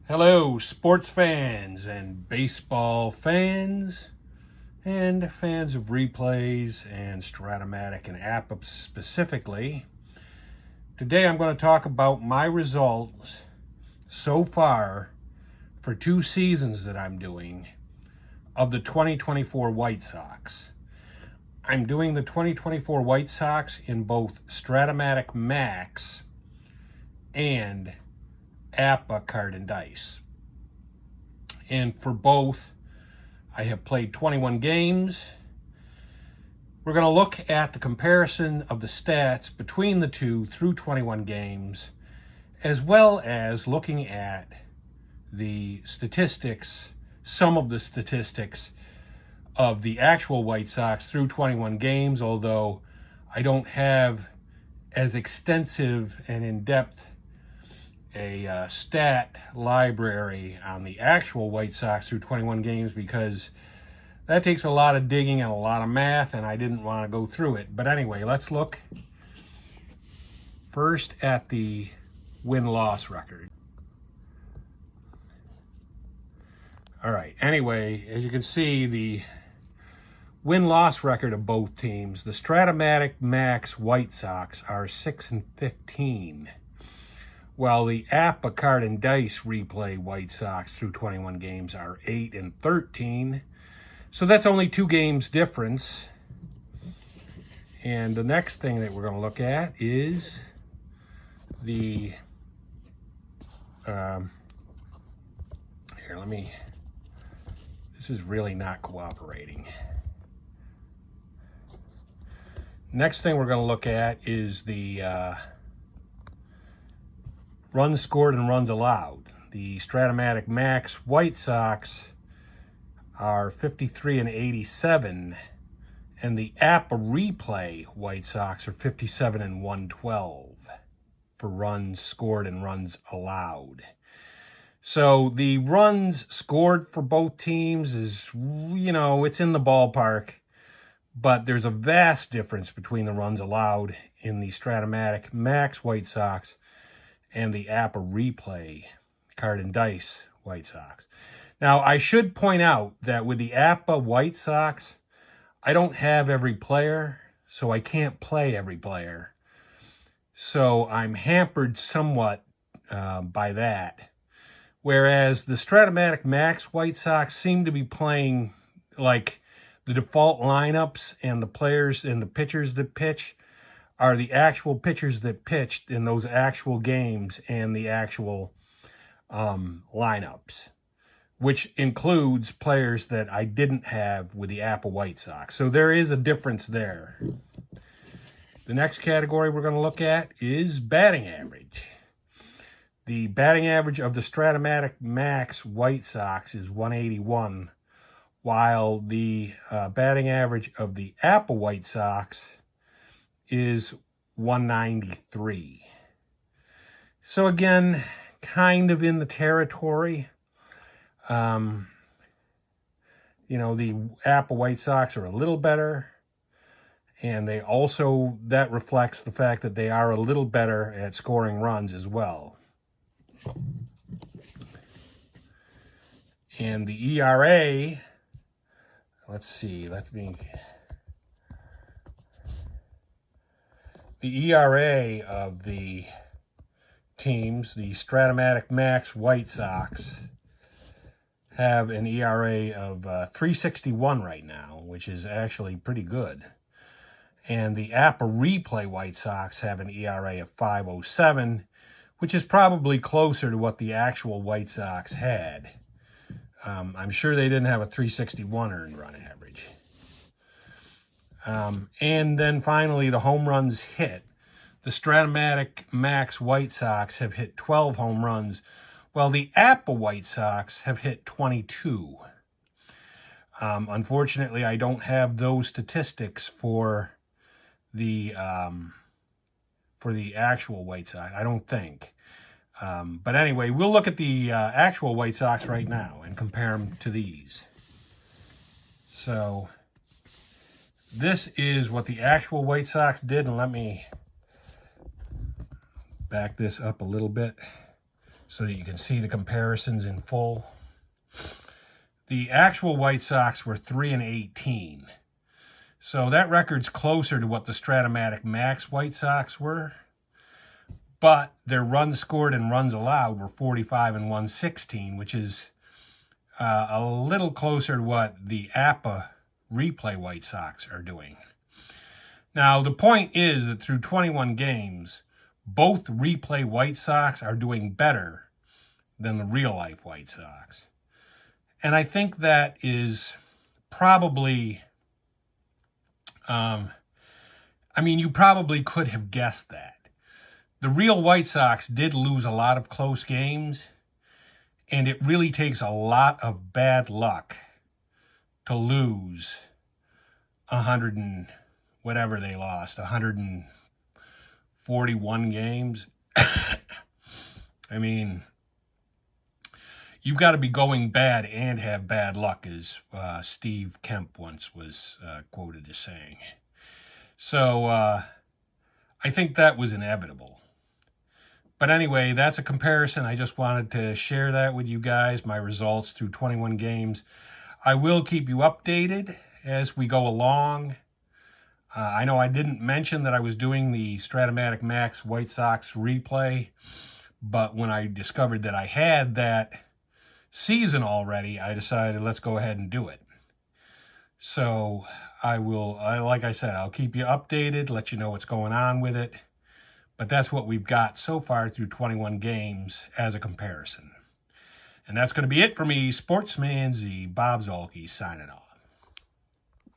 Hello, sports fans and baseball fans and fans of replays and Strat-O-Matic and APBA specifically. Today I'm going to talk about my results so far for 2 seasons that I'm doing of the 2024 White Sox. I'm doing the 2024 White Sox in both Strat-O-Matic Max and APBA card and dice. And for both, I have played 21 games. We're going to look at the comparison of the stats between the two through 21 games, as well as looking at the statistics, some of the statistics of the actual White Sox through 21 games, although I don't have as extensive and in-depth a stat library on the actual White Sox through 21 games, because that takes a lot of digging and a lot of math, and I didn't want to go through it. But anyway, let's look first at the win-loss record. All right, anyway, as you can see, the win-loss record of both teams, the Strat-O-Matic Max White Sox are 6-15. While the APBA card and dice replay White Sox through 21 games are 8-13. So that's only 2 games difference. And the next thing that we're going to look at is the this is really not cooperating. Next thing we're going to look at is the runs scored and runs allowed. The Strat-O-Matic Max White Sox are 53-87, and the APBA replay White Sox are 57-112 for runs scored and runs allowed. So the runs scored for both teams is, it's in the ballpark, but there's a vast difference between the runs allowed in the Strat-O-Matic Max White Sox and the APBA replay card and dice White Sox. Now, I should point out that with the APBA White Sox, I don't have every player, so I can't play every player. So I'm hampered somewhat by that. Whereas the Strat-O-Matic Max White Sox seem to be playing like the default lineups, and the players and the pitchers that pitch are the actual pitchers that pitched in those actual games and the actual lineups, which includes players that I didn't have with the APBA White Sox. So there is a difference there. The next category we're going to look at is batting average. The batting average of the Strat-O-Matic Max White Sox is 181, while the batting average of the APBA White Sox is 193. So again, kind of in the territory. The APBA White Sox are a little better, and that reflects the fact that they are a little better at scoring runs as well. And the ERA, the ERA of the teams, the Strat-O-Matic Max White Sox, have an ERA of 3.61 right now, which is actually pretty good. And the APBA replay White Sox have an ERA of 5.07, which is probably closer to what the actual White Sox had. I'm sure they didn't have a 3.61 earned run average. And then finally, the home runs hit. The Strat-O-Matic Max White Sox have hit 12 home runs, while the APBA White Sox have hit 22. Unfortunately, I don't have those statistics for the actual White Sox, I don't think. But anyway, we'll look at the actual White Sox right now and compare them to these. So this is what the actual White Sox did, and let me back this up a little bit so that you can see the comparisons in full. The actual White Sox were 3-18. So that record's closer to what the Strat-O-Matic Max White Sox were. But their runs scored and runs allowed were 45 and 116, which is a little closer to what the APBA replay White Sox are doing. Now, the point is that through 21 games, both replay White Sox are doing better than the real-life White Sox. And I think that is probably, you probably could have guessed that. The real White Sox did lose a lot of close games, and it really takes a lot of bad luck to lose 100 and whatever they lost, 141 games. I mean, you've got to be going bad and have bad luck, as Steve Kemp once was quoted as saying. So I think that was inevitable. But anyway, that's a comparison. I just wanted to share that with you guys, my results through 21 games. I will keep you updated as we go along. I know I didn't mention that I was doing the Strat-O-Matic Max White Sox replay, but when I discovered that I had that season already, I decided let's go ahead and do it. So like I said, I'll keep you updated, let you know what's going on with it. But that's what we've got so far through 21 games as a comparison. And that's going to be it for me, Sportsman Z, Bob Zolke, signing off.